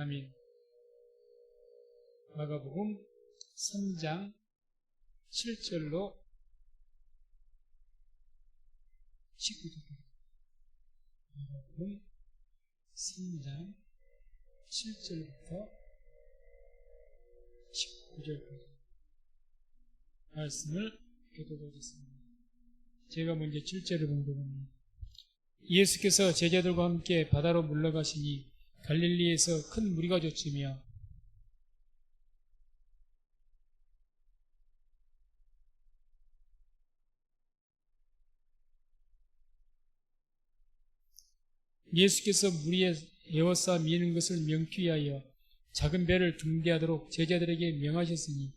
아멘. 마가복음 3장 7절로 19절. 마가복음 3장 7절부터 19절까지 말씀을 교독하겠습니다. 제가 먼저 7절을 봉독합니다. 예수께서 제자들과 함께 바다로 물러가시니 갈릴리에서 큰 무리가 쫓으며 예수께서 무리에 에워싸 미는 것을 명쾌히 하여 작은 배를 등대하도록 제자들에게 명하셨으니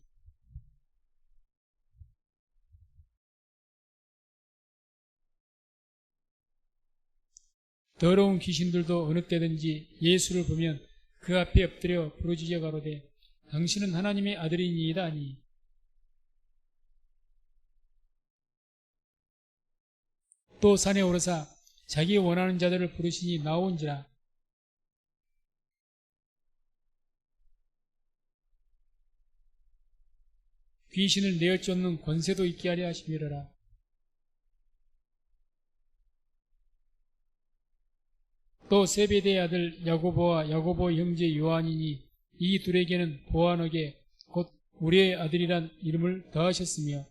더러운 귀신들도 어느 때든지 예수를 보면 그 앞에 엎드려 부르짖어 가로되 당신은 하나님의 아들이니이다 하니 또 산에 오르사 자기 원하는 자들을 부르시니 나온지라. 귀신을 내어 쫓는 권세도 있게 하려 하시미러라. 또 세베대의 아들 야고보와 야고보 형제 요한이니 이 둘에게는 보아너게 곧 우리의 아들이란 이름을 더하셨으며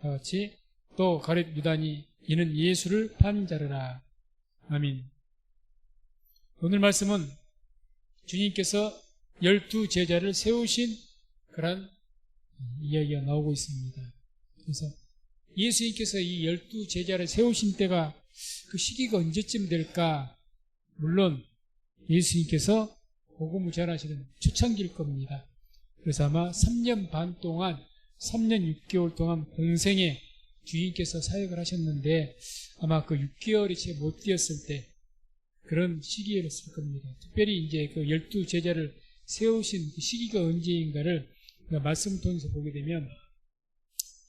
다같이 또 가룟 유다니 이는 예수를 판 자르라. 아멘. 오늘 말씀은 주님께서 12 제자를 세우신 그런 이야기가 나오고 있습니다. 그래서 예수님께서 이 12 제자를 세우신 때가 그 시기가 언제쯤 될까? 물론 예수님께서 복음을 전하시는 초창기일 겁니다. 그래서 아마 3년 반 동안 3년 6개월 동안 공생에 주님께서 사역을 하셨는데 아마 그 6개월이 채 못 되었을 때 그런 시기였을 겁니다. 특별히 이제 그 12 제자를 세우신 그 시기가 언제인가를 말씀을 통해서 보게 되면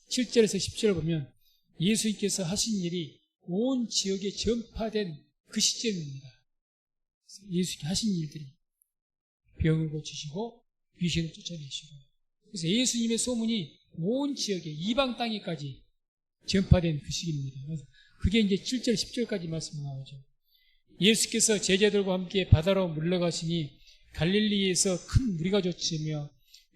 7절에서 10절을 보면 예수님께서 하신 일이 온 지역에 전파된 그 시점입니다. 예수님께 하신 일들이 병을 고치시고 귀신을 쫓아내시고 그래서 예수님의 소문이 온 지역에 이방 땅에까지 전파된 그 시기입니다. 그래서 그게 이제 7절, 10절까지 말씀이 나오죠. 예수께서 제자들과 함께 바다로 물러가시니 갈릴리에서 큰 무리가 쫓으며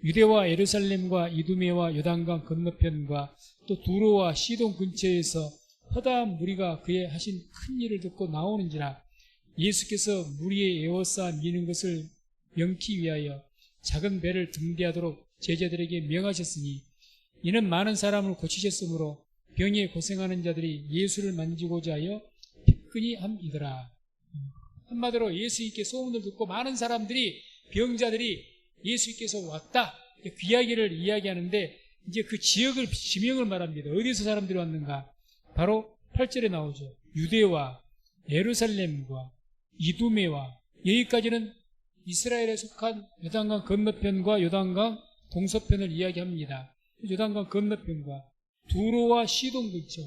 유대와 예루살렘과 이두메와 요단강 건너편과 또 두로와 시돈 근처에서 허다한 무리가 그의 하신 큰 일을 듣고 나오는지라. 예수께서 무리에 에워싸 미는 것을 명키 위하여 작은 배를 등대하도록 제자들에게 명하셨으니 이는 많은 사람을 고치셨으므로 병에 고생하는 자들이 예수를 만지고자 하여 피끈이 함이더라. 한마디로 예수님께 소문을 듣고 많은 사람들이 병자들이 예수님께서 왔다 그 이야기를 이야기하는데 이제 그 지역을 지명을 말합니다. 어디서 사람들이 왔는가? 바로 8절에 나오죠. 유대와 예루살렘과 이두메와 여기까지는 이스라엘에 속한 요단강 건너편과 요단강 동서편을 이야기합니다. 요단강 건너편과 두로와 시돈 근처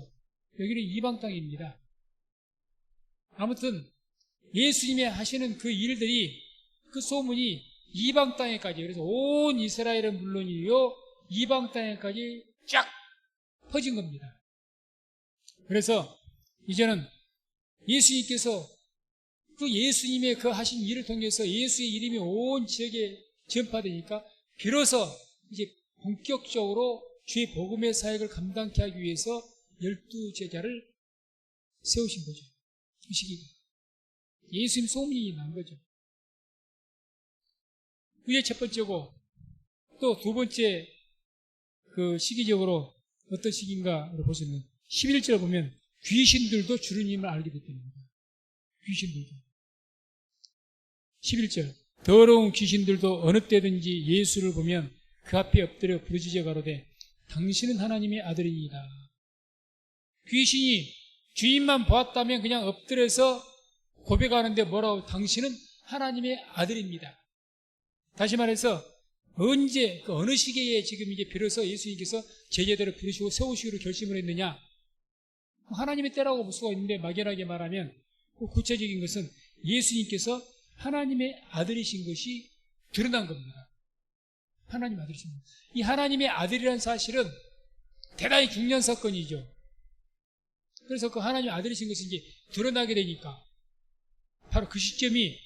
여기는 이방 땅입니다. 아무튼 예수님이 하시는 그 일들이 그 소문이 이방 땅에까지 그래서 온 이스라엘은 물론이요 이방 땅에까지 쫙 퍼진 겁니다. 그래서 이제는 예수님께서 그 예수님의 그 하신 일을 통해서 예수의 이름이 온 지역에 전파되니까 비로소 이제 본격적으로 주의 복음의 사역을 감당케 하기 위해서 12 제자를 세우신 거죠. 그 시기가. 예수님 소문이 난 거죠. 그게 첫 번째고 또 두 번째 그 시기적으로 어떤 시기인가를 보시면 11절에 보면 귀신들도 주님을 알게 됐답니다. 귀신들도. 11절 더러운 귀신들도 어느 때든지 예수를 보면 그 앞에 엎드려 부르짖어 가로되 당신은 하나님의 아들이니이다. 귀신이 주인만 보았다면 그냥 엎드려서 고백하는데 뭐라고 당신은 하나님의 아들입니다. 다시 말해서 언제, 그 어느 시기에 지금 이게 비로소 예수님께서 제자들을 부르시고 세우시기로 결심을 했느냐? 하나님의 때라고 볼 수가 있는데, 막연하게 말하면 그 구체적인 것은 예수님께서 하나님의 아들이신 것이 드러난 겁니다. 하나님 아들이신 것. 이 하나님의 아들이라는 사실은 대단히 중요한 사건이죠. 그래서 그 하나님의 아들이신 것이 이제 드러나게 되니까, 바로 그 시점이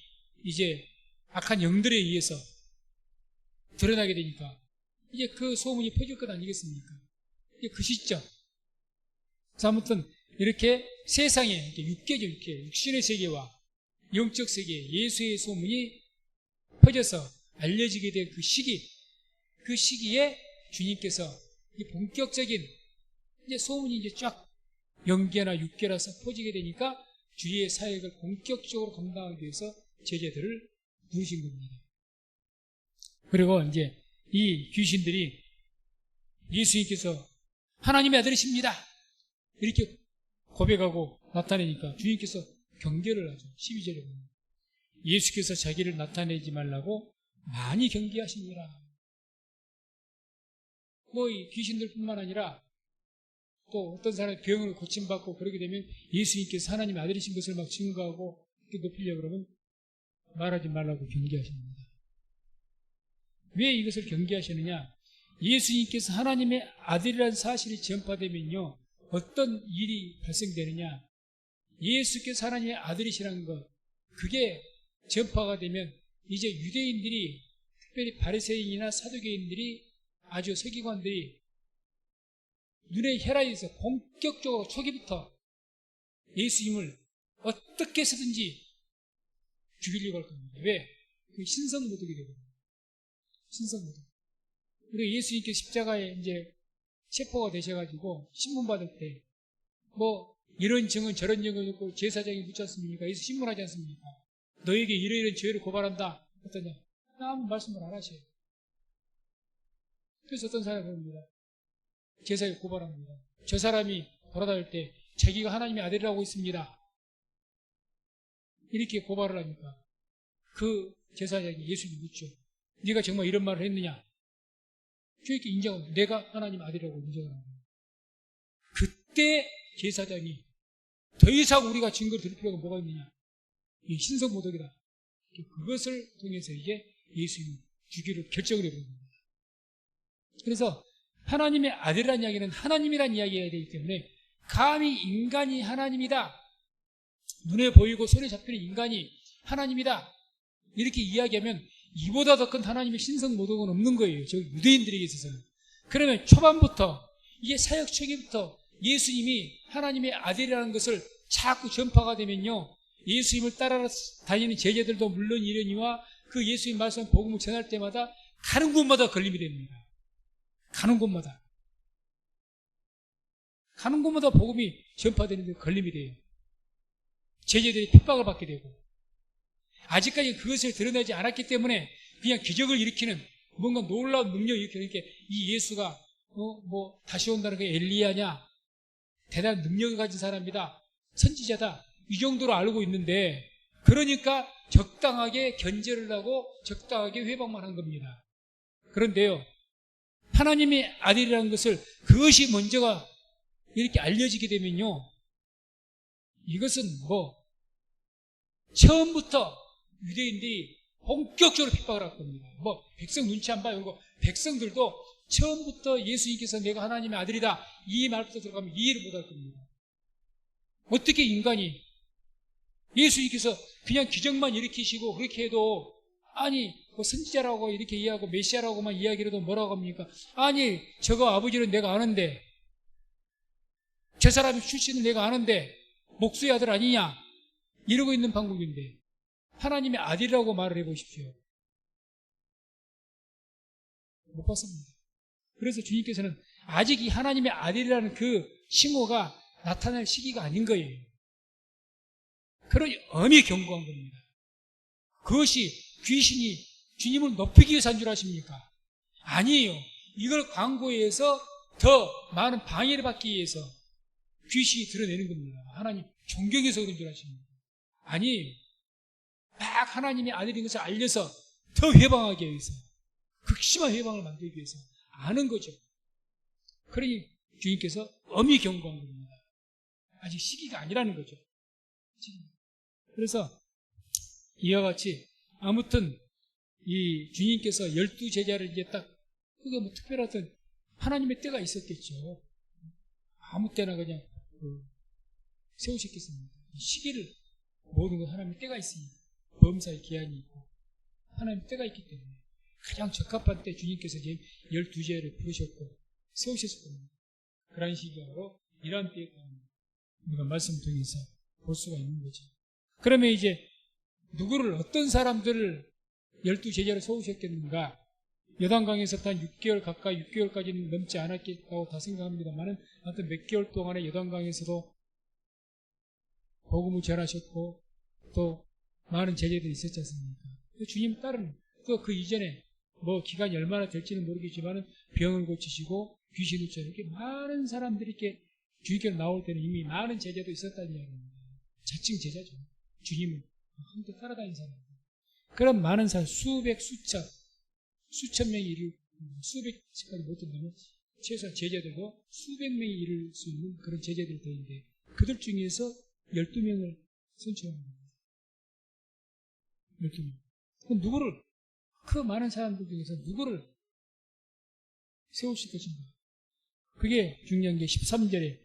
이제 악한 영들에 의해서 드러나게 되니까 이제 그 소문이 퍼질 것 아니겠습니까? 이제 그 시점. 자, 아무튼 이렇게 세상에 육계죠, 육계, 육신의 세계와 영적 세계, 예수의 소문이 퍼져서 알려지게 된 그 시기, 그 시기에 주님께서 이 본격적인 이제 소문이 이제 쫙 영계나 육계라서 퍼지게 되니까 주의 사역을 본격적으로 감당하기 위해서 제자들을 부르신 겁니다. 그리고 이제 이 귀신들이 예수님께서 하나님의 아들이십니다, 이렇게 고백하고 나타내니까 주님께서 경계를 하죠. 12절에 보면 예수께서 자기를 나타내지 말라고 많이 경계하시니라. 이 귀신들뿐만 아니라 또 어떤 사람이 병을 고침받고 그러게 되면 예수님께서 하나님의 아들이신 것을 막 증거하고 이렇게 높이려고 그러면 말하지 말라고 경계하십니다. 왜 이것을 경계하시느냐? 예수님께서 하나님의 아들이라는 사실이 전파되면요, 어떤 일이 발생되느냐? 예수께서 하나님의 아들이시라는 것, 그게 전파가 되면 이제 유대인들이, 특별히 바리새인이나 사두개인들이, 아주 서기관들이 눈에 혈안이 있어 본격적으로 초기부터 예수님을 어떻게 해서든지 죽이려고 할 겁니다. 왜? 그 신성모독이 되거든요. 신성모독. 그리고 예수님께 십자가에 이제 체포가 되셔가지고 신문받을 때 이런 증언 저런 증언 있고 제사장이 묻지 않습니까? 예수 신문하지 않습니까? 너에게 이러이런 죄를 고발한다. 어떠냐? 아무 말씀을 안 하셔요. 그래서 어떤 사람이 그럽니다. 제사에 고발합니다. 저 사람이 돌아다닐 때 자기가 하나님의 아들이라고 있습니다. 이렇게 고발을 하니까 그 제사장이 예수님 묻죠. 네가 정말 이런 말을 했느냐? 저렇게 인정하고 내가 하나님 아들이라고 인정을 합니다. 그때 제사장이 더 이상 우리가 증거를 드릴 필요가 뭐가 있느냐? 이 신성모독이다. 그것을 통해서 이제 예수님을 죽이를 결정을 해버립니다. 그래서 하나님의 아들이라는 이야기는 하나님이라는 이야기가 되기 때문에 감히 인간이 하나님이다, 눈에 보이고 손에 잡히는 인간이 하나님이다, 이렇게 이야기하면 이보다 더 큰 하나님의 신성모독은 없는 거예요. 저 유대인들에게 있어서는. 그러면 초반부터, 이게 사역 초기부터 예수님이 하나님의 아들이라는 것을 자꾸 전파가 되면요, 예수님을 따라 다니는 제자들도 물론 이러니와 그 예수님 말씀 복음을 전할 때마다 가는 곳마다 걸림이 됩니다. 가는 곳마다 복음이 전파되는데 걸림이 돼요. 제자들이 핍박을 받게 되고, 아직까지 그것을 드러내지 않았기 때문에 그냥 기적을 일으키는 뭔가 놀라운 능력을 일으키는, 이 예수가 다시 온다는 게 엘리야냐, 대단한 능력을 가진 사람이다, 선지자다, 이 정도로 알고 있는데, 그러니까 적당하게 견제를 하고 적당하게 회방만 한 겁니다. 그런데요, 하나님의 아들이라는 것을, 그것이 먼저가 이렇게 알려지게 되면요, 이것은 처음부터 유대인들이 본격적으로 핍박을 할 겁니다. 백성 눈치 안 봐요. 백성들도 처음부터 예수님께서 내가 하나님의 아들이다, 이 말부터 들어가면 이해를 못 할 겁니다. 어떻게 인간이 예수님께서 그냥 기적만 일으키시고 그렇게 해도, 아니 선지자라고 이렇게 이해하고 메시아라고만 이야기해도 뭐라고 합니까? 아니 저거 아버지는 내가 아는데, 저 사람의 출신은 내가 아는데 목수의 아들 아니냐, 이러고 있는 방법인데 하나님의 아들이라고 말을 해보십시오. 못 봤습니다. 그래서 주님께서는 아직 이 하나님의 아들이라는 그 칭호가 나타날 시기가 아닌 거예요. 그러니 엄히 경고한 겁니다. 그것이 귀신이 주님을 높이기 위해서 한 줄 아십니까? 아니에요. 이걸 광고해서 더 많은 방해를 받기 위해서 귀신이 드러내는 겁니다. 하나님 존경해서 그런 줄 아십니까? 아니에요. 막 하나님의 아들인 것을 알려서 더 회방하기 위해서, 극심한 회방을 만들기 위해서 아는 거죠. 그러니 주님께서 엄히 경고한 겁니다. 아직 시기가 아니라는 거죠. 그래서 이와 같이 아무튼 이 주님께서 12제자를 이제 딱 그게 뭐 특별하던 하나님의 때가 있었겠죠. 아무 때나 그냥 세우셨겠습니다. 시기를 모든 것 하나님의 때가 있습니다. 범사의 기한이 있고 하나님의 때가 있기 때문에 가장 적합한 때 주님께서 이제 12제자를 부르셨고 세우셨을 겁니다. 그런 시기로 이러한 때에 우리가 말씀을 통해서 볼 수가 있는 거죠. 그러면 이제 누구를 어떤 사람들을 12제자로 세우셨겠는가? 요단강에서 한 6개월 가까이 6개월까지는 넘지 않았겠다고 다 생각합니다만은 하여튼 몇 개월 동안에 요단강에서도 복음을 전하셨고 또 많은 제자들이 있었지 않습니까? 주님 따르는 또 그 이전에 뭐 기간이 얼마나 될지는 모르겠지만은 병을 고치시고 귀신을 쫓아 이렇게 많은 사람들이 이렇게 주님께로 나올 때는 이미 많은 제자도 있었다는 이야기입니다. 자칭 제자죠. 주님을 함께 따라다닌 사람들. 그런 많은 사람 수백 수천 명이 이룰 수백까지 못한다면 최소한 제자들도 수백 명이 이룰 수 있는 그런 제자들이 되는데 그들 중에서 12명을 선출합니다. 12명. 그럼 누구를 그 많은 사람들 중에서 누구를 세우실 것인가? 그게 중요한 게 13절에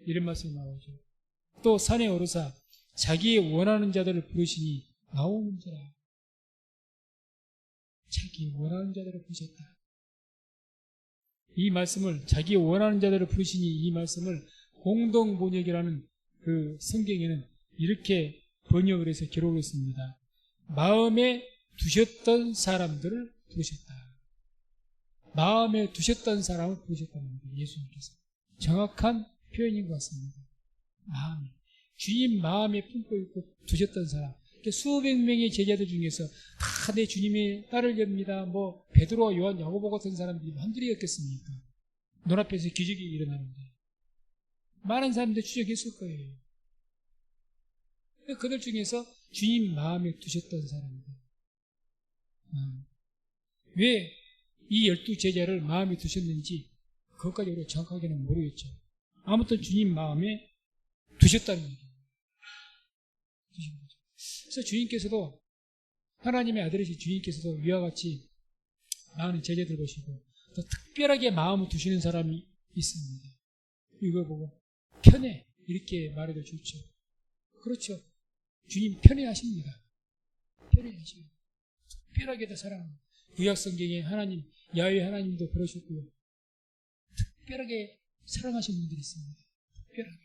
이런 말씀이 나오죠. 또 산에 오르사 자기의 원하는 자들을 부르시니 나오는 자라. 자기 원하는 자들을 부르셨다. 이 말씀을 자기 원하는 자들을 부르시니 이 말씀을 공동번역이라는 그 성경에는 이렇게 번역을 해서 기록을 했습니다. 마음에 두셨던 사람들을 부르셨다. 마음에 두셨던 사람을 부르셨다는 겁니다. 예수님께서. 정확한 표현인 것 같습니다. 마음에. 주님 마음에 품고 있고 두셨던 사람. 수백 명의 제자들 중에서 다 내 주님의 따르렵니다. 뭐 베드로와 요한, 야고보 같은 사람들이 한둘이었겠습니까? 눈앞에서 기적이 일어나는데 많은 사람들이 추적했을 거예요. 그들 중에서 주님 마음에 두셨던 사람들. 왜 이 12제자를 마음에 두셨는지 그것까지 우리가 정확하게는 모르겠죠. 아무튼 주님 마음에 두셨다는 거죠. 그래서 주님께서도 하나님의 아들이신 주님께서도 이와 같이 많은 제자들 보시고 또 특별하게 마음을 두시는 사람이 있습니다. 이거 보고 편해 이렇게 말해도 좋죠. 그렇죠. 주님 편해하십니다. 편해하십니다. 특별하게 더 사랑합니다. 구약 성경에 하나님 야훼 하나님도 그러셨고요. 특별하게 사랑하시는 분들이 있습니다. 특별하게.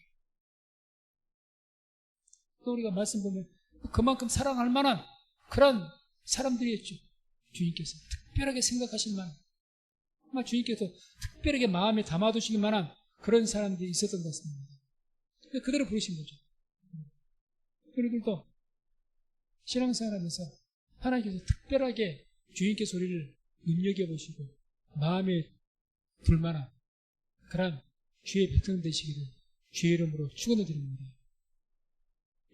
또 우리가 말씀 보면 그만큼 사랑할 만한 그런 사람들이었죠. 주님께서 특별하게 생각하실 만한 정말 주님께서 특별하게 마음에 담아두실 만한 그런 사람들이 있었던 것 같습니다. 그대로 부르신 거죠. 그리고 신앙생활하면서 하나님께서 특별하게 주님께서 우리를 눈여겨보시고 마음에 둘만한 그런 주의 백성 되시기를 주의 이름으로 축원을 드립니다.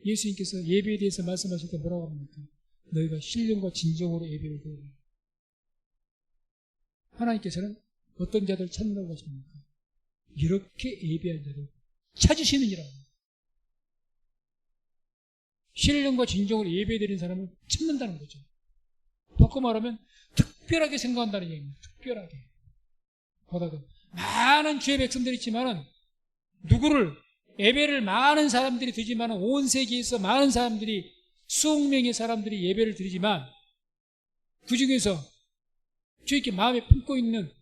예수님께서 예배에 대해서 말씀하실 때 뭐라고 합니까? 너희가 신령과 진정으로 예배를 드리라. 하나님께서는 어떤 자들 찾는다고 하십니까? 이렇게 예배한 자들 찾으시느니라. 신령과 진정으로 예배드리는 사람을 찾는다는 거죠. 바꿔 말하면 특별하게 생각한다는 얘기입니다. 특별하게. 보다도 많은 주의 백성들이 있지만은 누구를 예배를 많은 사람들이 드리지만 온 세계에서 많은 사람들이 수억 명의 사람들이 예배를 드리지만 그 중에서 주님께 마음에 품고 있는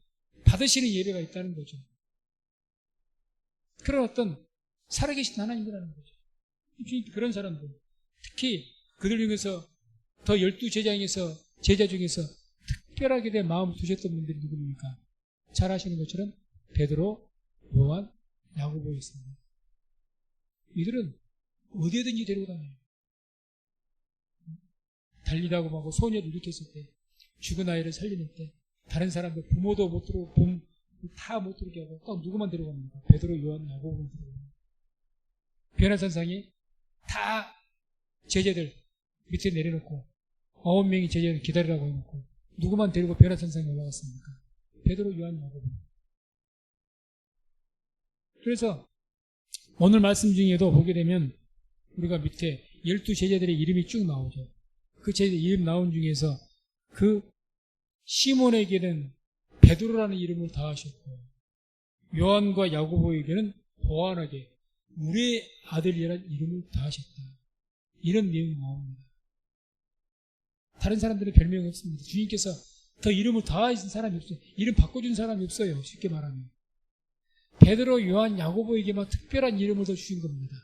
받으시는 예배가 있다는 거죠. 그런 어떤 살아계신 하나님이라는 거죠. 주님께 그런 사람들 특히 그들 중에서 더 12제자 중에서 특별하게 내 마음을 두셨던 분들이 누구입니까? 잘 아시는 것처럼 베드로, 요한, 야고보였습니다. 이들은 어디든지 데리고 다녀요. 달리다고 하고 소녀를 일으켰을 때, 죽은 아이를 살리는 때, 다른 사람들 부모도 못 들어오고 다 못 들어오게 하고 딱 누구만 데려갑니까? 베드로, 요한, 야고보만 데려갑니다. 변화산상에 다 제자들 밑에 내려놓고 9명이 제자를 기다리라고 해놓고 누구만 데리고 변화산상에 올라갔습니까? 베드로, 요한, 야고보. 그래서 오늘 말씀 중에도 보게 되면 우리가 밑에 12제자들의 이름이 쭉 나오죠. 그 제자 이름 나온 중에서 그 시몬에게는 베드로라는 이름을 다하셨고 요한과 야고보에게는 보아나게 우리의 아들이라는 이름을 다하셨다. 이런 내용이 나옵니다. 다른 사람들은 별명이 없습니다. 주님께서 더 이름을 다하신 사람이 없어요. 이름 바꿔준 사람이 없어요. 쉽게 말하면. 베드로, 요한, 야고보에게만 특별한 이름을 더 주신 겁니다.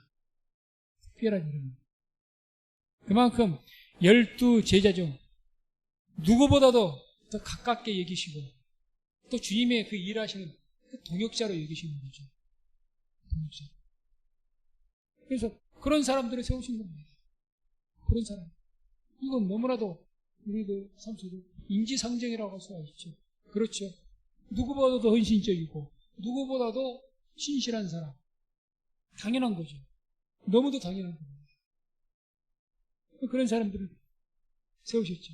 특별한 이름. 그만큼 12제자 중 누구보다도 더 가깝게 여기시고 또 주님의 그 일하시는 그 동역자로 여기시는 거죠. 동역자. 그래서 그런 사람들을 세우신 겁니다. 그런 사람. 이건 너무나도 우리들 삶 속에 인지상정이라고 할 수가 있죠. 그렇죠. 누구보다도 헌신적이고 누구보다도 신실한 사람. 당연한 거죠. 너무도 당연한 겁니다. 그런 사람들을 세우셨죠.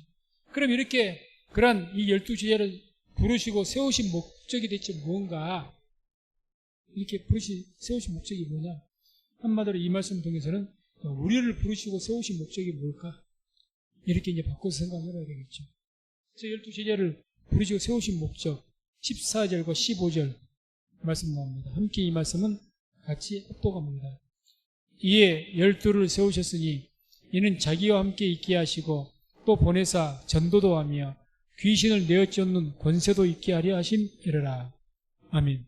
그럼 이렇게 그런 이 12제자를 부르시고 세우신 목적이 대체 뭔가? 이렇게 세우신 목적이 뭐냐? 한마디로 이 말씀 통해서는 우리를 부르시고 세우신 목적이 뭘까? 이렇게 이제 바꿔서 생각해봐야 되겠죠. 그래서 12제자를 부르시고 세우신 목적 14절과 15절 말씀 나옵니다. 함께 이 말씀은 같이 합독합니다. 이에 12를 세우셨으니 이는 자기와 함께 있게 하시고 또 보내사 전도도 하며 귀신을 내어 쫓는 권세도 있게 하려 하심이라. 아멘.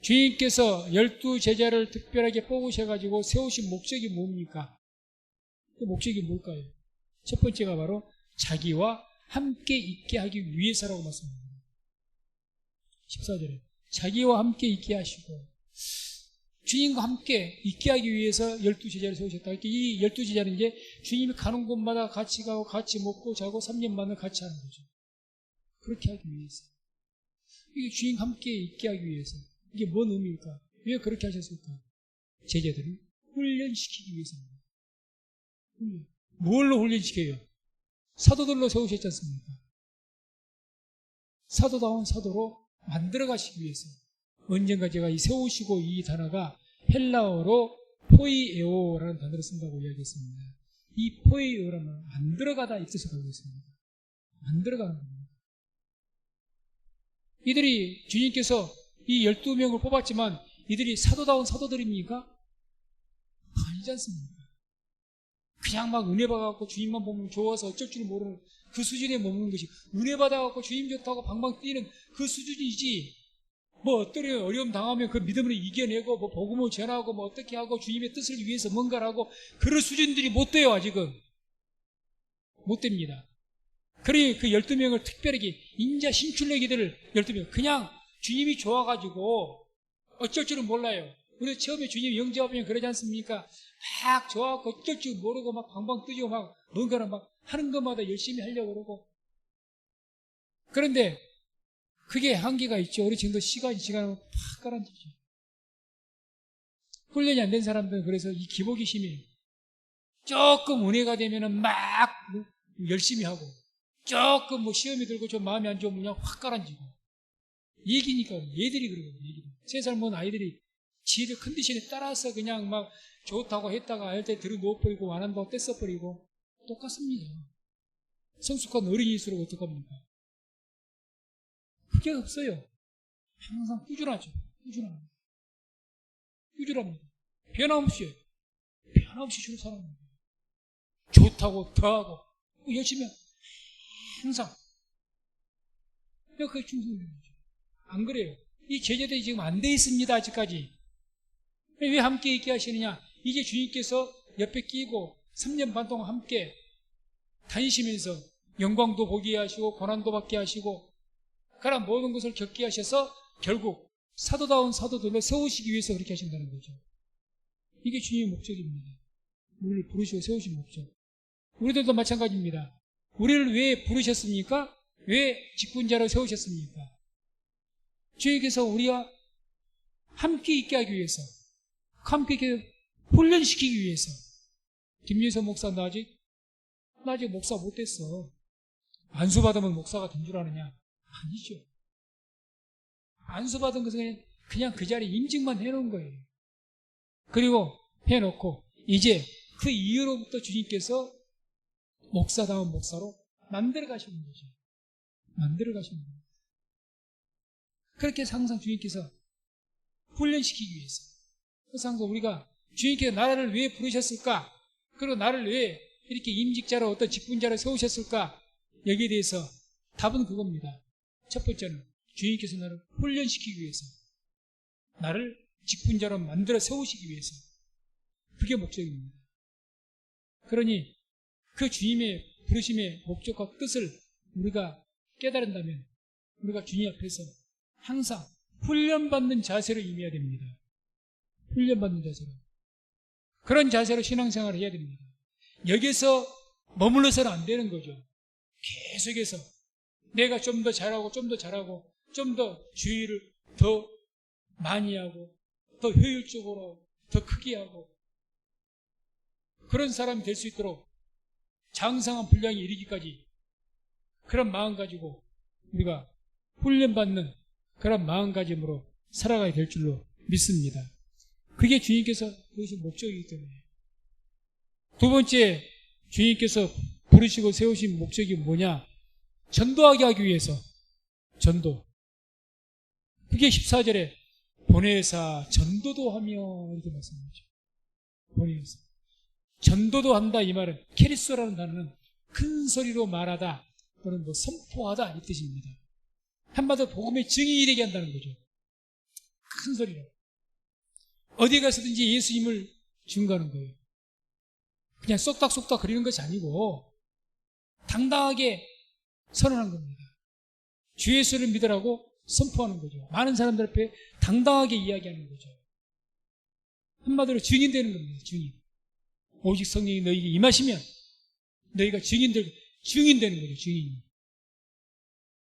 주님께서 12제자를 특별하게 뽑으셔가지고 세우신 목적이 뭡니까? 그 목적이 뭘까요? 첫 번째가 바로 자기와 함께 있게 하기 위해서라고 말씀합니다. 14절에 자기와 함께 있게 하시고 주님과 함께 있게 하기 위해서 12제자를 세우셨다. 이 12제자는 이제 주님이 가는 곳마다 같이 가고 같이 먹고 자고 3년 만에 같이 하는 거죠. 그렇게 하기 위해서. 이게 주님과 함께 있게 하기 위해서. 이게 뭔 의미일까? 왜 그렇게 하셨을까? 제자들을 훈련시키기 위해서입니다. 훈련. 뭘로 훈련시켜요? 사도들로 세우셨지 않습니까? 사도다운 사도로 만들어 가시기 위해서. 언젠가 제가 이 세우시고 이 단어가 헬라어로 포이에오라는 단어를 쓴다고 이야기했습니다. 이 포이에오라는 만들어가다 이 뜻을 가지고 있습니다. 만들어가는 겁니다. 이들이 주님께서 이 12명을 뽑았지만 이들이 사도다운 사도들입니까? 아니지 않습니까? 그냥 막 은혜 받아갖고 주님만 보면 좋아서 어쩔 줄 모르는 그 수준에 머무는 것이 은혜 받아갖고 주님 좋다고 방방 뛰는 그 수준이지 뭐 어떤 어려움 당하면 그 믿음으로 이겨내고 뭐 복음을 전하고 뭐 어떻게 하고 주님의 뜻을 위해서 뭔가를 하고 그런 수준들이 못 돼요. 아직은 못 됩니다. 그러니 그 12명을 특별하게 인자 신출내기들을 12명 그냥 주님이 좋아가지고 어쩔 줄은 몰라요. 우리 처음에 주님 영접하면 그러지 않습니까? 막 좋아하고 어쩔 줄 모르고 막 방방 뜨고 막 뭔가를 막 하는 것마다 열심히 하려고 그러고 그런데 그게 한계가 있죠. 어느 정도 시간을 팍 가라앉히죠. 훈련이 안 된 사람들은 그래서 이 기복이 심해요. 조금 은혜가 되면은 막 열심히 하고 조금 뭐 시험이 들고 좀 마음이 안 좋으면 그냥 확 가라앉히고 얘기니까 얘들이 그러거든요. 얘기를. 3살 먹은 아이들이 지들 컨디션에 따라서 그냥 막 좋다고 했다가 할 때 들어 누워버리고 안 한다고 떼써버리고 똑같습니다. 성숙한 어린이일수록 어떡합니까? 그게 없어요. 항상 꾸준하죠. 꾸준합니다. 변함없이 주로 살아갑니다. 좋다고 더하고 열심히 항상 그게 충성인 거죠. 안 그래요? 이 제자들이 지금 안 돼 있습니다. 아직까지. 왜 함께 있게 하시느냐? 이제 주님께서 옆에 끼고 3년 반 동안 함께 다니시면서 영광도 보게 하시고 고난도 받게 하시고 그런 모든 것을 겪게 하셔서 결국 사도다운 사도들을 세우시기 위해서 그렇게 하신다는 거죠. 이게 주님의 목적입니다. 우리를 부르시고 세우신 목적. 우리들도 마찬가지입니다. 우리를 왜 부르셨습니까? 왜 직분자로 세우셨습니까? 주님께서 우리와 함께 있게 하기 위해서, 함께 있게 훈련시키기 위해서. 김윤서 목사 나 아직 목사 못됐어. 안수받으면 목사가 된 줄 아느냐? 아니죠. 안수받은 것은 그냥 그 자리에 임직만 해놓은 거예요. 그리고 해놓고 이제 그 이후로부터 주님께서 목사다운 목사로 만들어 가시는 거죠. 만들어 가시는 거예요. 그렇게 항상 주님께서 훈련시키기 위해서. 그래서 항상 우리가 주님께서 나를 왜 부르셨을까? 그리고 나를 왜 이렇게 임직자로 어떤 직분자로 세우셨을까? 여기에 대해서 답은 그겁니다. 첫 번째는 주님께서 나를 훈련시키기 위해서, 나를 직분자로 만들어 세우시기 위해서. 그게 목적입니다. 그러니 그 주님의 부르심의 목적과 뜻을 우리가 깨달은다면 우리가 주님 앞에서 항상 훈련받는 자세로 임해야 됩니다. 훈련받는 자세로. 그런 자세로 신앙생활을 해야 됩니다. 여기서 머물러서는 안 되는 거죠. 계속해서 내가 좀 더 잘하고 좀 더 잘하고 좀 더 주의를 더 많이 하고 더 효율적으로 더 크게 하고 그런 사람이 될 수 있도록 장성한 분량에 이르기까지 그런 마음 가지고 우리가 훈련받는 그런 마음가짐으로 살아가야 될 줄로 믿습니다. 그게 주님께서 부르신 목적이기 때문에. 두 번째, 주님께서 부르시고 세우신 목적이 뭐냐? 전도하게 하기 위해서. 전도. 그게 14절에 보내사 전도도 하며 이렇게 말씀하죠. 보내사. 전도도 한다 이 말은 케리소라는 단어는 큰 소리로 말하다 또는 뭐 선포하다 이 뜻입니다. 한마디로 복음의 증인이 되게 한다는 거죠. 큰 소리로. 어디 가서든지 예수님을 증거하는 거예요. 그냥 쏙닥쏙닥 거리는 것이 아니고 당당하게 선언한 겁니다. 주 예수를 믿으라고 선포하는 거죠. 많은 사람들 앞에 당당하게 이야기하는 거죠. 한마디로 증인되는 겁니다. 증인. 오직 성령이 너희에게 임하시면 너희가 증인되는 거죠. 증인이.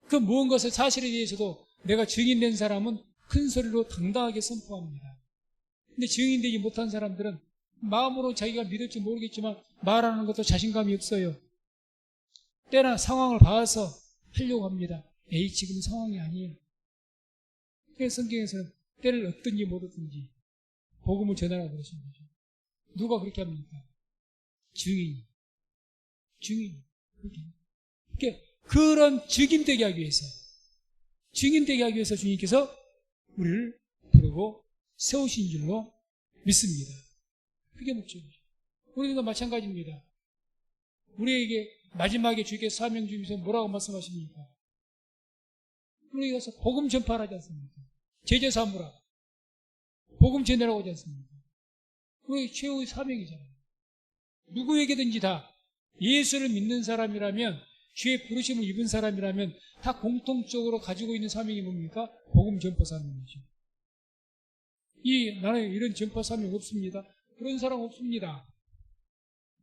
그 무언가의 사실에 대해서도 내가 증인된 사람은 큰 소리로 당당하게 선포합니다. 근데 증인되지 못한 사람들은 마음으로 자기가 믿을지 모르겠지만 말하는 것도 자신감이 없어요. 때나 상황을 봐서 하려고 합니다. 에이, 지금 상황이 아니에요. 그래서 성경에서는 때를 얻든지 못 얻든지 복음을 전하라고 그러신 거죠. 누가 그렇게 합니까? 증인. 그러니까 그런 증인되게 하기 위해서 주님께서 우리를 부르고 세우신 줄로 믿습니다. 그게 목적이죠. 우리도 마찬가지입니다. 우리에게 마지막에 주께서 사명 주면서 뭐라고 말씀하십니까? 우리에게 가서 복음 전파하지 않습니까? 제자 삼으라. 복음 전하라고 하지 않습니까? 그게 최후의 사명이잖아요. 누구에게든지 다 예수를 믿는 사람이라면, 주의 부르심을 입은 사람이라면 다 공통적으로 가지고 있는 사명이 뭡니까? 복음 전파 사명이죠. 나는 이런 전파 사명 없습니다. 그런 사람 없습니다.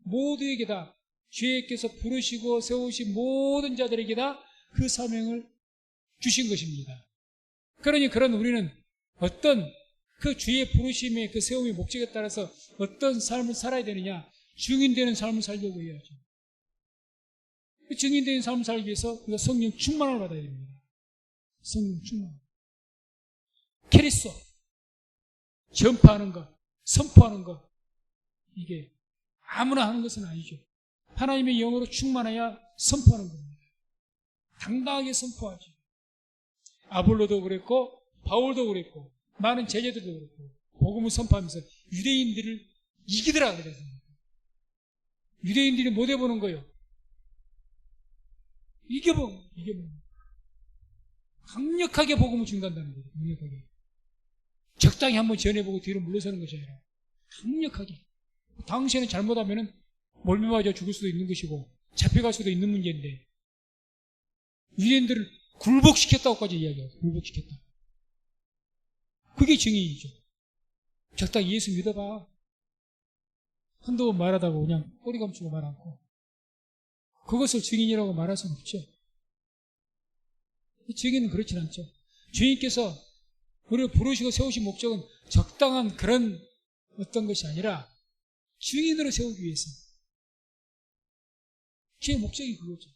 모두에게 다 주께서 부르시고 세우신 모든 자들에게 다 그 사명을 주신 것입니다. 그러니 우리는 어떤 그 주의 부르심의 그 세움의 목적에 따라서 어떤 삶을 살아야 되느냐? 증인되는 삶을 살려고 해야죠. 증인되는 삶을 살기 위해서 우리가 성령 충만을 받아야 됩니다. 성령 충만. 케리소. 전파하는 것, 선포하는 것. 이게 아무나 하는 것은 아니죠. 하나님의 영으로 충만해야 선포하는 겁니다. 당당하게 선포하죠. 아볼로도 그랬고 바울도 그랬고 많은 제자들도 그랬고 복음을 선포하면서 유대인들을 이기더라 그랬습니다. 유대인들이 못 해보는 거예요. 이겨보는 강력하게 복음을 증거한다는 거죠. 강력하게. 적당히 한번 전해보고 뒤로 물러서는 것이 아니라 강력하게. 당시에는 잘못하면 몰매 맞아 죽을 수도 있는 것이고 잡혀갈 수도 있는 문제인데 유대인들을 굴복시켰다고까지 이야기해요. 굴복시켰다. 그게 증인이죠. 적당히 예수 믿어봐. 한두 번 말하다가 그냥 꼬리 감추고 말 않고 그것을 증인이라고 말할 수는 없죠. 증인은 그렇진 않죠. 주님께서 우리를 부르시고 세우신 목적은 적당한 그런 어떤 것이 아니라 증인으로 세우기 위해서. 제 목적이 그거죠.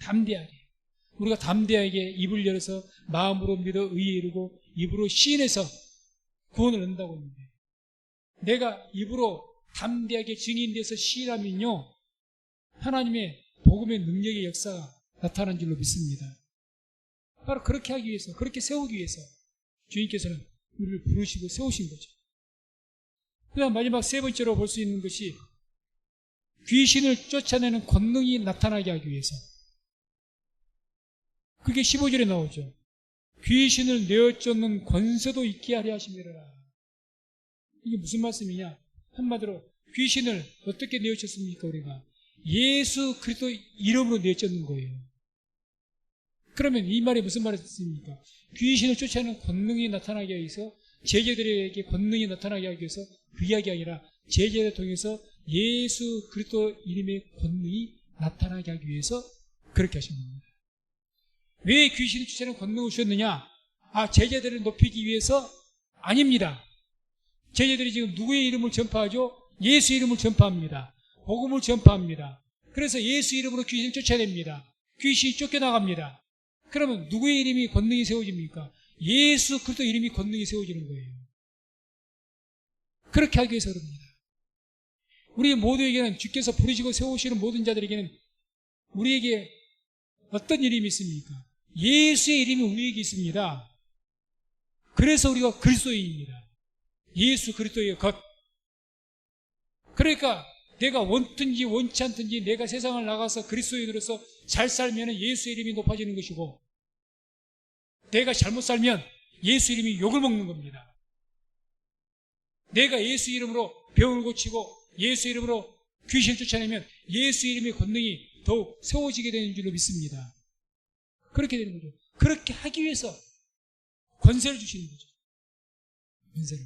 담대하게. 우리가 담대하게 입을 열어서 마음으로 믿어 의에 이르고 입으로 시인해서 구원을 얻는다고 했는데, 내가 입으로 담대하게 증인돼서 시인하면요, 하나님의 복음의 능력의 역사가 나타난 줄로 믿습니다. 바로 그렇게 하기 위해서, 그렇게 세우기 위해서 주님께서는 우리를 부르시고 세우신 거죠. 그 다음 마지막 세 번째로 볼 수 있는 것이 귀신을 쫓아내는 권능이 나타나게 하기 위해서. 그게 15절에 나오죠. 귀신을 내어 쫓는 권세도 있게 하려 하심이라. 이게 무슨 말씀이냐? 한마디로 귀신을 어떻게 내어 쫓습니까? 우리가 예수 그리스도 이름으로 내어 쫓는 거예요. 그러면 이 말이 무슨 말이었습니까? 귀신을 쫓아내는 권능이 나타나게 하기 위해서, 제자들에게 권능이 나타나게 하기 위해서, 그 이야기 아니라 제자들을 통해서 예수 그리스도 이름의 권능이 나타나게 하기 위해서 그렇게 하신 겁니다. 왜 귀신을 쫓아내는 권능을 주셨느냐? 제자들을 높이기 위해서? 아닙니다. 제자들이 지금 누구의 이름을 전파하죠? 예수 이름을 전파합니다. 복음을 전파합니다. 그래서 예수 이름으로 귀신을 쫓아냅니다. 귀신이 쫓겨나갑니다. 그러면 누구의 이름이 권능이 세워집니까? 예수 그리스도 이름이 권능이 세워지는 거예요. 그렇게 하기 위해서 그럽니다. 우리 모두에게는, 주께서 부르시고 세우시는 모든 자들에게는 우리에게 어떤 이름이 있습니까? 예수의 이름이 우리에게 있습니다. 그래서 우리가 그리스도인입니다. 예수 그리스도의 것. 그러니까 내가 원든지 원치 않든지 내가 세상을 나가서 그리스도인으로서 잘 살면 예수의 이름이 높아지는 것이고, 내가 잘못 살면 예수 이름이 욕을 먹는 겁니다. 내가 예수 이름으로 병을 고치고 예수 이름으로 귀신을 쫓아내면 예수 이름의 권능이 더욱 세워지게 되는 줄로 믿습니다. 그렇게 되는 거죠. 그렇게 하기 위해서 권세를 주시는 거죠. 권세를.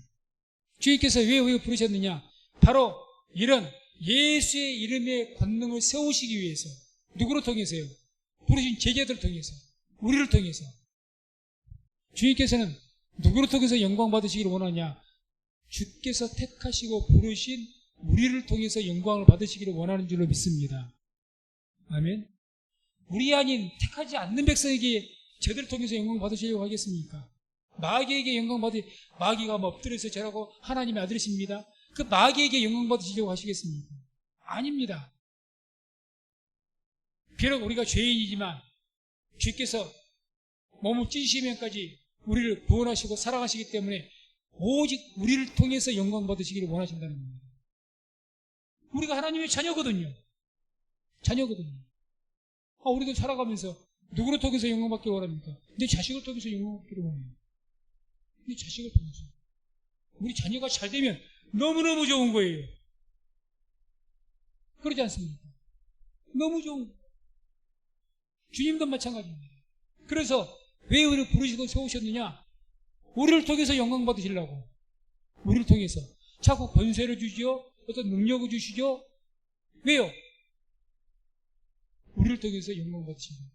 주님께서 왜 우리를 부르셨느냐? 바로 이런 예수의 이름의 권능을 세우시기 위해서. 누구를 통해서요? 부르신 제자들을 통해서, 우리를 통해서. 주님께서는 누구를 통해서 영광 받으시기를 원하냐? 주께서 택하시고 부르신 우리를 통해서 영광을 받으시기를 원하는 줄로 믿습니다. 아멘. 우리 아닌 택하지 않는 백성에게 저들을 통해서 영광 받으시려고 하겠습니까? 마귀에게 영광 마귀가 엎드려서 저라고 하나님의 아들이십니다. 그 마귀에게 영광 받으시려고 하시겠습니까? 아닙니다. 비록 우리가 죄인이지만 주께서 몸을 찢으시면까지 우리를 구원하시고 사랑하시기 때문에 오직 우리를 통해서 영광 받으시기를 원하신다는 겁니다. 우리가 하나님의 자녀거든요. 자녀거든요. 우리도 살아가면서 누구를 통해서 영광 받기를 원합니까? 내 자식을 통해서 영광 받기를 원해요. 내 자식을 통해서. 우리 자녀가 잘 되면 너무너무 좋은 거예요. 그러지 않습니까? 너무 좋은 거예요. 주님도 마찬가지입니다. 그래서 왜 우리를 부르시고 세우셨느냐? 우리를 통해서 영광 받으시려고. 우리를 통해서. 자꾸 권세를 주시오. 어떤 능력을 주시죠. 왜요? 우리를 통해서 영광 받으시려고.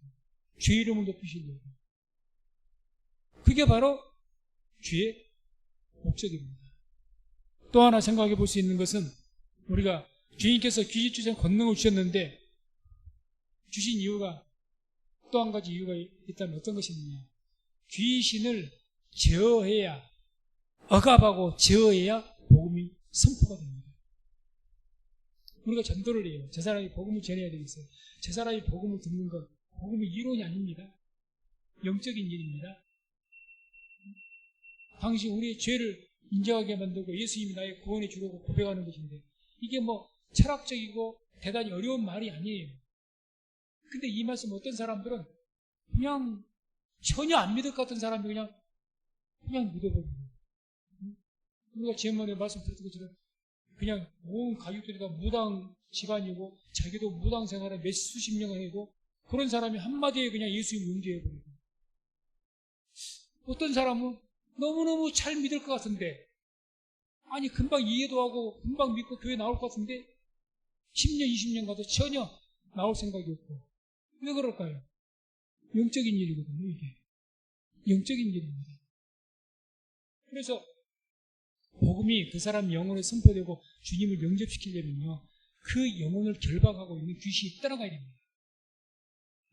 주의 이름을 높이시려고. 그게 바로 주의 목적입니다. 또 하나 생각해 볼 수 있는 것은, 우리가 주님께서 귀신 쫓아내는 권능을 주셨는데 주신 이유가, 또 한 가지 이유가 있다면 어떤 것이냐? 귀신을 제어해야, 억압하고 제어해야 복음이 선포가 됩니다. 우리가 전도를 해요. 저 사람이 복음을 전해야 되겠어요. 저 사람이 복음을 듣는 것, 복음의 이론이 아닙니다. 영적인 일입니다. 당시 우리의 죄를 인정하게 만들고 예수님이 나의 구원의 주라고 고백하는 것인데, 이게 뭐 철학적이고 대단히 어려운 말이 아니에요. 근데 이 말씀 어떤 사람들은 그냥 전혀 안 믿을 것 같은 사람이 그냥 믿어버려요. 우리가 지난번에 말씀드렸던 것처럼 그냥 온 가족들이 다 무당 집안이고 자기도 무당 생활을 몇 수십 년을 해도 그런 사람이 한마디에 그냥 예수님 용기해버리고, 어떤 사람은 너무너무 잘 믿을 것 같은데, 아니 금방 이해도 하고 금방 믿고 교회 나올 것 같은데 10년 20년 가도 전혀 나올 생각이 없고. 왜 그럴까요? 영적인 일이거든요. 이게 영적인 일입니다. 그래서 복음이 그 사람 영혼에 선포되고 주님을 영접시키려면요, 그 영혼을 결박하고 있는 귀신이 떠나가야 됩니다.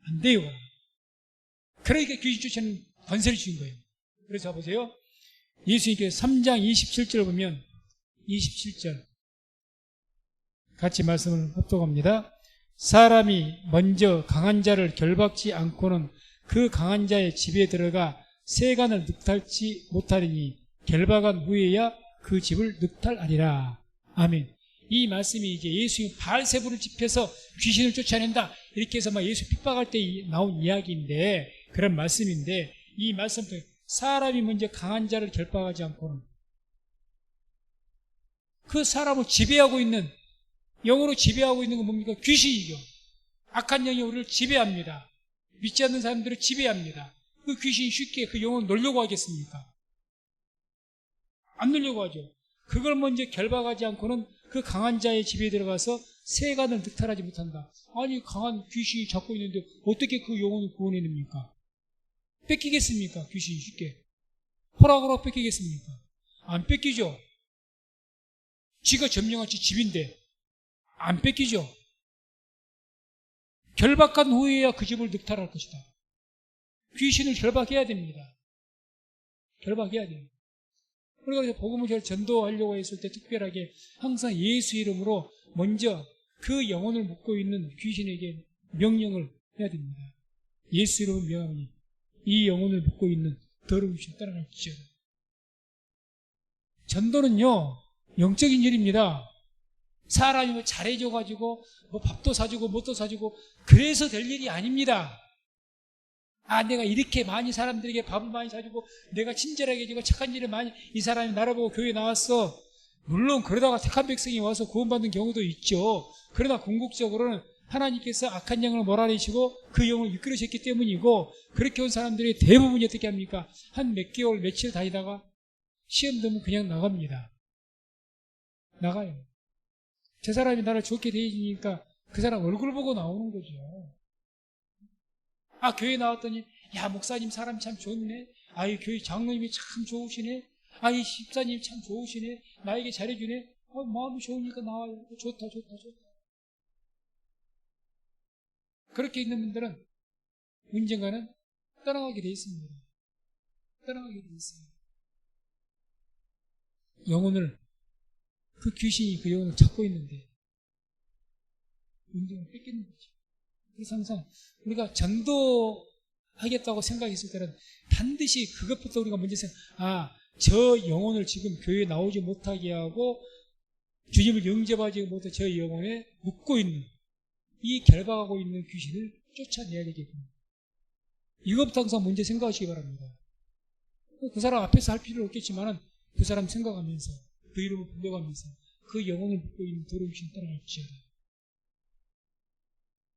안 돼요. 그러니까 귀신 쫓아내는 권세를 주신 거예요. 그래서 보세요. 예수님께서 3장 27절 보면 27절 같이 말씀을 합독합니다. 사람이 먼저 강한 자를 결박지 않고는 그 강한 자의 집에 들어가 세간을 늑탈치 못하리니 결박한 후에야 그 집을 늑탈하리라. 아멘. 이 말씀이 이제 예수님 바알세불을 집해서 귀신을 쫓아낸다 이렇게 해서 막 예수 핍박할 때 나온 이야기인데, 그런 말씀인데, 이 말씀도 사람이 먼저 강한 자를 결박하지 않고는 그 사람을 지배하고 있는, 영으로 지배하고 있는 건 뭡니까? 귀신이죠. 악한 영이 우리를 지배합니다. 믿지 않는 사람들을 지배합니다. 그 귀신이 쉽게 그 영을 놀려고 하겠습니까? 안 놀려고 하죠. 그걸 먼저 결박하지 않고는 그 강한 자의 집에 들어가서 세간을 늑탈하지 못한다. 아니, 강한 귀신이 잡고 있는데 어떻게 그 영혼을 구원해냅니까? 뺏기겠습니까? 귀신이 쉽게. 허락으로 뺏기겠습니까? 안 뺏기죠. 지가 점령한 지 집인데 안 뺏기죠. 결박한 후에야 그 집을 늑탈할 것이다. 귀신을 결박해야 됩니다. 결박해야 됩니다. 그래서 복음을 잘 전도하려고 했을 때 특별하게 항상 예수 이름으로 먼저 그 영혼을 묶고 있는 귀신에게 명령을 해야 됩니다. 예수 이름을 명하니 이 영혼을 묶고 있는 더러운 귀신 따라갈지어다. 전도는요, 영적인 일입니다. 사람이 뭐 잘해줘가지고 뭐 밥도 사주고 뭣도 사주고 그래서 될 일이 아닙니다. 아, 내가 이렇게 많이 사람들에게 밥을 많이 사주고 내가 친절하게 해주고 착한 일을 많이, 이 사람이 나를 보고 교회에 나왔어. 물론 그러다가 택한 백성이 와서 구원받는 경우도 있죠. 그러나 궁극적으로는 하나님께서 악한 영을 몰아내시고 그 영을 이끌으셨기 때문이고, 그렇게 온 사람들이 대부분이 어떻게 합니까? 한 몇 개월 며칠 다니다가 시험 되면 그냥 나갑니다. 나가요. 저 사람이 나를 좋게 대해주니까 그 사람 얼굴 보고 나오는 거죠. 아, 교회 나왔더니, 야, 목사님 사람 참 좋네. 아, 이 교회 장로님이 참 좋으시네. 아, 이 집사님 참 좋으시네. 나에게 잘해주네. 마음이 좋으니까 나와요. 좋다. 그렇게 있는 분들은 언젠가는 떠나가게 돼 있습니다. 떠나가게 돼 있습니다. 영혼을, 그 귀신이 그 영혼을 잡고 있는데 언젠가 뺏기는 거죠. 그래서 항상 우리가 전도하겠다고 생각했을 때는 반드시 그것부터 우리가 먼저 저 영혼을 지금 교회에 나오지 못하게 하고 주님을 영접하지 못해 저 영혼에 묶고 있는, 이 결박하고 있는 귀신을 쫓아내야 되겠군요. 이것부터 항상 먼저 생각하시기 바랍니다. 그 사람 앞에서 할 필요는 없겠지만 그 사람 생각하면서, 그 이름을 불러가면서 그 영혼을 묶고 있는 더러운 귀신 따라갈지어다.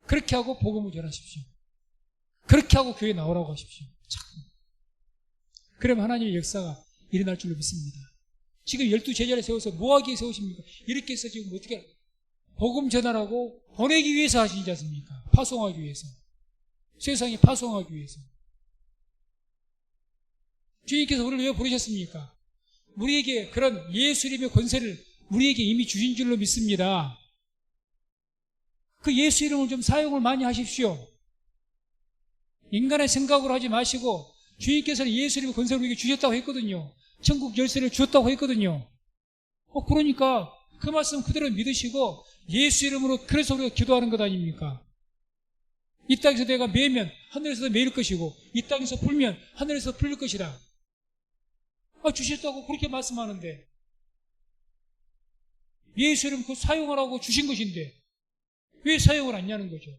그렇게 하고 복음을 전하십시오. 그렇게 하고 교회에 나오라고 하십시오. 그러면 하나님의 역사가 일어날 줄로 믿습니다. 지금 12제자를 세워서 뭐하기에 세우십니까? 이렇게 해서 지금 어떻게 복음 전하라고 보내기 위해서 하시지 않습니까? 파송하기 위해서. 세상에 파송하기 위해서. 주님께서 우리를 왜 부르셨습니까? 우리에게 그런 예수 이름의 권세를 우리에게 이미 주신 줄로 믿습니다. 그 예수 이름을 좀 사용을 많이 하십시오. 인간의 생각으로 하지 마시고, 주님께서는 예수 이름의 권세를 우리에게 주셨다고 했거든요. 천국 열쇠를 주었다고 했거든요. 그러니까 그 말씀 그대로 믿으시고 예수 이름으로, 그래서 우리가 기도하는 것 아닙니까? 이 땅에서 내가 매면 하늘에서 매일 것이고 이 땅에서 풀면 하늘에서 풀릴 것이다. 주셨다고 그렇게 말씀하는데, 예수 이름 그 사용하라고 주신 것인데 왜 사용을 안 하냐는 거죠.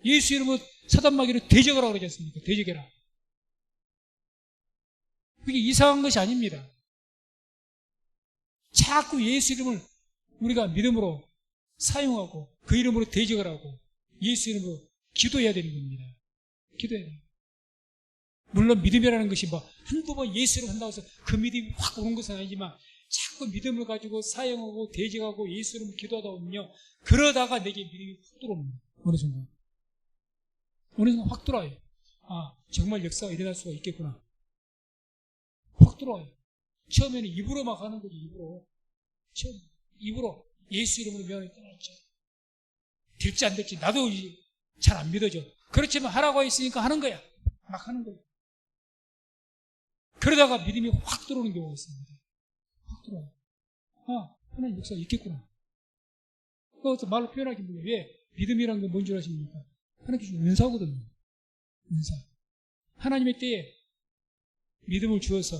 예수 이름으로 사단마귀를 대적하라고 그러지 않습니까? 대적해라. 그게 이상한 것이 아닙니다. 자꾸 예수 이름을 우리가 믿음으로 사용하고 그 이름으로 대적을 하고 예수 이름으로 기도해야 되는 겁니다. 기도해야 돼요. 물론 믿음이라는 것이 한두 번 예수 이름 한다고 해서 그 믿음이 확 오는 것은 아니지만, 자꾸 믿음을 가지고 사용하고 대적하고 예수 이름으로 기도하다 보면요, 그러다가 내게 믿음이 확 들어옵니다. 어느 순간 확 들어와요. 정말 역사가 일어날 수가 있겠구나. 확 들어와요. 처음에는 입으로 막 하는 거지. 입으로 예수 이름으로 명하게 떠났죠. 될지 안 될지 나도 잘 안 믿어져. 그렇지만 하라고 했으니까 하는 거야. 막 하는 거야. 그러다가 믿음이 확 들어오는 경우가 있습니다. 확 들어와. 아, 하나님 역사가 있겠구나. 그것도 말로 표현하기 힘들어요. 왜? 믿음이란 게 뭔 줄 아십니까? 하나님께 주신 은사거든요. 은사. 하나님의 때에 믿음을 주어서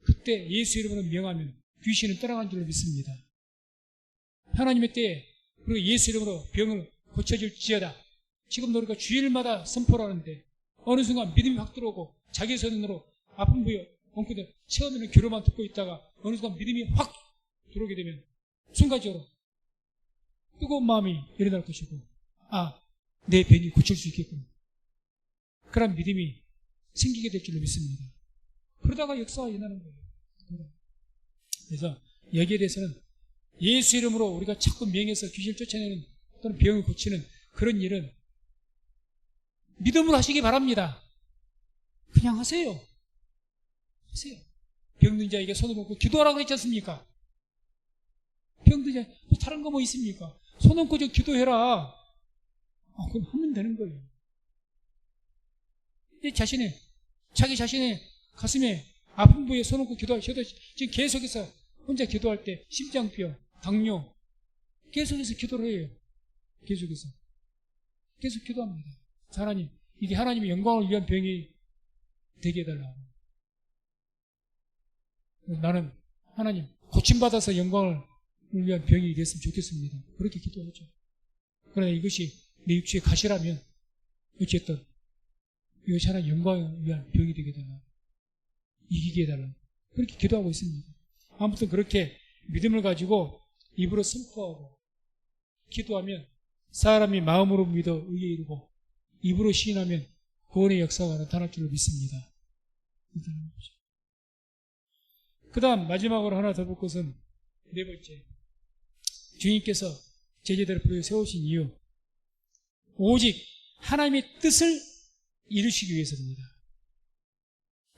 그때 예수 이름으로 명하면 귀신은 떠나간 줄로 믿습니다. 하나님의 때에 그리고 예수 이름으로 병을 고쳐질지어다. 지금 우리가 주일마다 선포를 하는데 어느 순간 믿음이 확 들어오고 자기 손으로 아픈 부여 엉키도 처음에는 귀로만 듣고 있다가 어느 순간 믿음이 확 들어오게 되면 순간적으로 뜨거운 마음이 일어날 것이고 내 병이 고칠 수 있겠구나. 그런 믿음이 생기게 될 줄로 믿습니다. 그러다가 역사가 일어나는 거예요. 그래서 여기에 대해서는 예수 이름으로 우리가 자꾸 명해서 귀신을 쫓아내는 또는 병을 고치는 그런 일은 믿음으로 하시기 바랍니다. 그냥 하세요. 하세요. 병든 자에게 손을 얹고 기도하라고 그랬지 않습니까? 병든 자, 다른 거 뭐 있습니까? 손 얹고 좀 기도해라. 그럼 하면 되는 거예요. 자기 자신의 가슴에 아픈 부위에 손 얹고 기도하셔도 지금 계속해서 혼자 기도할 때 심장병, 당뇨 계속해서 기도를 해요. 계속 기도합니다. 하나님, 이게 하나님의 영광을 위한 병이 되게 해달라고. 나는 하나님 고침받아서 영광을 위한 병이 됐으면 좋겠습니다. 그렇게 기도하죠. 그러나 이것이 내 육체의 가시라면 어쨌든 이것이 하나님 영광을 위한 병이 되게 해달라. 이기게 해달라. 그렇게 기도하고 있습니다. 아무튼 그렇게 믿음을 가지고 입으로 선포하고 기도하면 사람이 마음으로 믿어 의에 이르고 입으로 시인하면 구원의 역사가 나타날 줄로 믿습니다. 그 다음 마지막으로 하나 더 볼 것은 네 번째, 주님께서 제자들을 부르어 세우신 이유, 오직 하나님의 뜻을 이루시기 위해서입니다.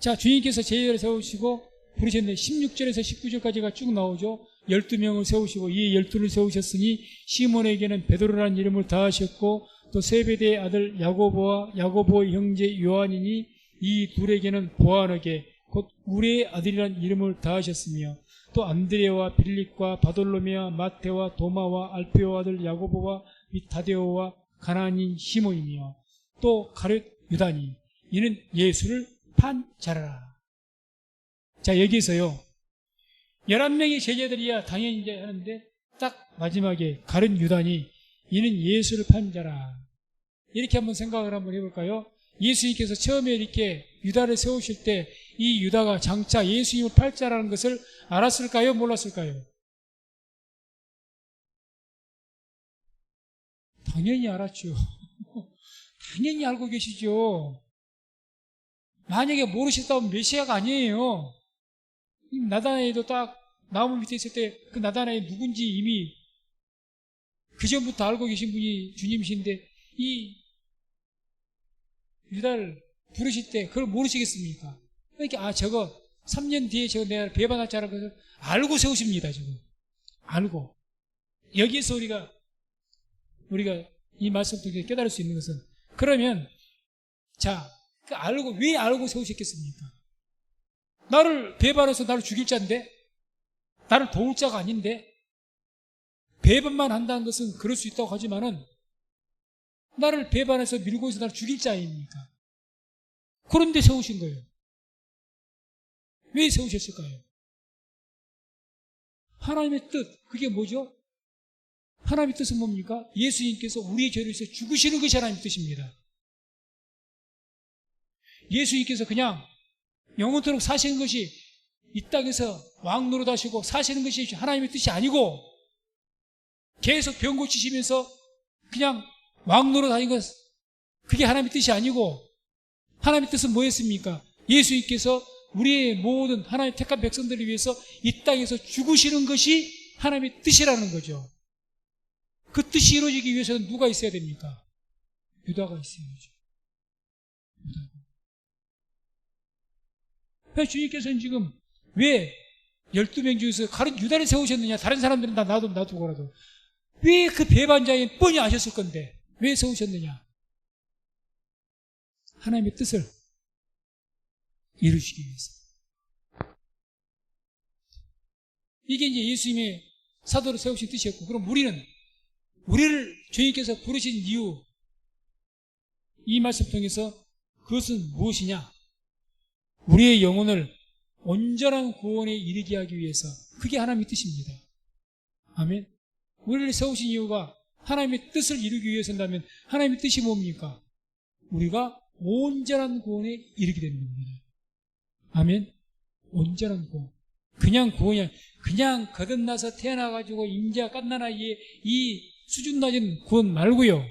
자, 주님께서 제자들을 세우시고 부르셨는데 16절에서 19절까지가 쭉 나오죠. 12명을 세우시고 이에 12를 세우셨으니 시몬에게는 베드로라는 이름을 다하셨고 또 세베대의 아들 야고보와 야고보의 형제 요한이니 이 둘에게는 보아너게 곧 우레의 아들이라는 이름을 다하셨으며 또 안드레와 빌립과 바돌로메와 마테와 도마와 알페오 아들 야고보와 타데오와 가나안인 시몬이며 또 가룟 유다니 이는 예수를 판 자라라. 자, 여기서요 11명의 제자들이야 당연히 이제 하는데 딱 마지막에 가룟 유다니 이는 예수를 판 자라. 이렇게 한번 생각을 한번 해볼까요? 예수님께서 처음에 이렇게 유다를 세우실 때 이 유다가 장차 예수님을 팔 자라는 것을 알았을까요? 몰랐을까요? 당연히 알았죠. 당연히 알고 계시죠. 만약에 모르셨다면 메시아가 아니에요. 나다나엘도 딱 나무 밑에 있을 때 그 나다나엘이 누군지 이미 그 전부터 알고 계신 분이 주님이신데 이 유다를 부르실 때 그걸 모르시겠습니까? 그러니까 저거 3년 뒤에 저거 내가 배반할 자라는 것을 알고 세우십니다. 지금 알고. 여기에서 우리가 이 말씀 통해 깨달을 수 있는 것은 그러면 자, 왜 알고 세우셨겠습니까? 나를 배반해서 나를 죽일 자인데 나를 도울 자가 아닌데 배반만 한다는 것은 그럴 수 있다고 하지만은 나를 배반해서 밀고 있어 나를 죽일 자입니까? 그런데 세우신 거예요. 왜 세우셨을까요? 하나님의 뜻, 그게 뭐죠? 하나님의 뜻은 뭡니까? 예수님께서 우리의 죄를 위해서 죽으시는 것이 하나님의 뜻입니다. 예수님께서 그냥 영원토록 사시는 것이 이 땅에서 왕 노릇하시고 사시는 것이 하나님의 뜻이 아니고 계속 병 고치시면서 그냥 왕 노릇하는 것, 그게 하나님의 뜻이 아니고 하나님의 뜻은 뭐였습니까? 예수님께서 우리의 모든 하나님의 택한 백성들을 위해서 이 땅에서 죽으시는 것이 하나님의 뜻이라는 거죠. 그 뜻이 이루어지기 위해서는 누가 있어야 됩니까? 유다가 있어야죠. 유다. 주님께서는 지금 왜 12명 중에서 가룟 유다를 세우셨느냐? 다른 사람들은 다 놔두고라도. 왜 그 배반자인 뻔히 아셨을 건데 왜 세우셨느냐? 하나님의 뜻을 이루시기 위해서. 이게 이제 예수님의 사도를 세우신 뜻이었고, 그럼 우리를 주님께서 부르신 이유, 이 말씀 통해서 그것은 무엇이냐? 우리의 영혼을 온전한 구원에 이르게 하기 위해서. 그게 하나님의 뜻입니다. 아멘. 우리를 세우신 이유가 하나님의 뜻을 이루기 위해서인다면 하나님의 뜻이 뭡니까? 우리가 온전한 구원에 이르게 되는 겁니다. 아멘. 온전한 구원. 그냥 구원이 아니라 그냥 거듭나서 태어나가지고 임자 갓난아이의 이 수준 낮은 구원 말고요.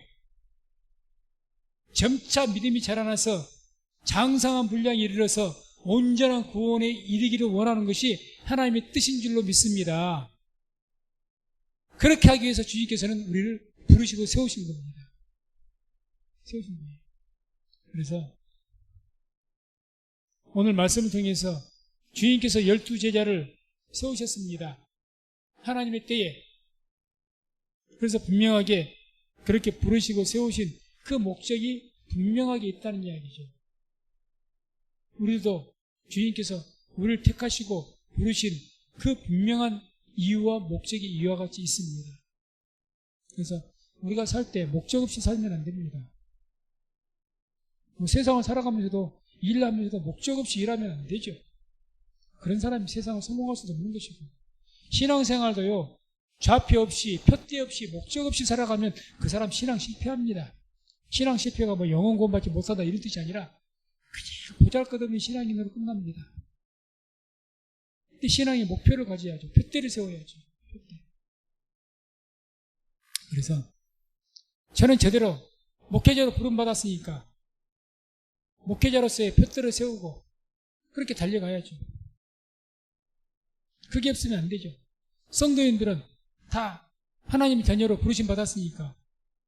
점차 믿음이 자라나서 장성한 분량에 이르러서 온전한 구원에 이르기를 원하는 것이 하나님의 뜻인 줄로 믿습니다. 그렇게 하기 위해서 주님께서는 우리를 부르시고 세우신 겁니다. 세우신 거예요. 그래서 오늘 말씀을 통해서 주님께서 12제자를 세우셨습니다. 하나님의 때에. 그래서 분명하게 그렇게 부르시고 세우신 그 목적이 분명하게 있다는 이야기죠. 우리도 주님께서 우리를 택하시고 부르신 그 분명한 이유와 목적이 이와 같이 있습니다. 그래서 우리가 살 때 목적 없이 살면 안 됩니다. 세상을 살아가면서도 일하면서도 목적 없이 일하면 안 되죠. 그런 사람이 세상을 성공할 수도 없는 것이고, 신앙생활도요, 좌표 없이 표대 없이 목적 없이 살아가면 그 사람 신앙 실패합니다. 신앙 실패가 뭐 영혼 구원받지 못하다 이런 뜻이 아니라 그냥 보잘것없는 신앙인으로 끝납니다. 근데 신앙의 목표를 가져야죠. 표대를 세워야죠. 표대. 그래서 저는 제대로 목회자로 부름받았으니까 목회자로서의 표대를 세우고 그렇게 달려가야죠. 그게 없으면 안 되죠. 성도인들은 다 하나님의 자녀로 부르심 받았으니까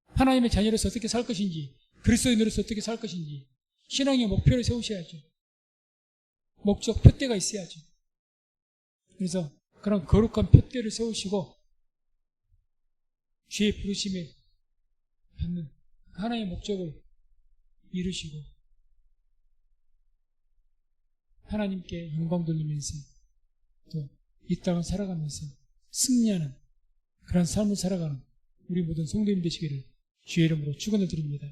하나님의 자녀로서 어떻게 살 것인지, 그리스도인으로서 어떻게 살 것인지 신앙의 목표를 세우셔야죠. 목적, 표대가 있어야죠. 그래서 그런 거룩한 표대를 세우시고 주의 부르심에 받는 하나의 목적을 이루시고 하나님께 영광 돌리면서 또 이 땅을 살아가면서 승리하는 그런 삶을 살아가는 우리 모든 성도님 되시기를 주의 이름으로 축원을 드립니다.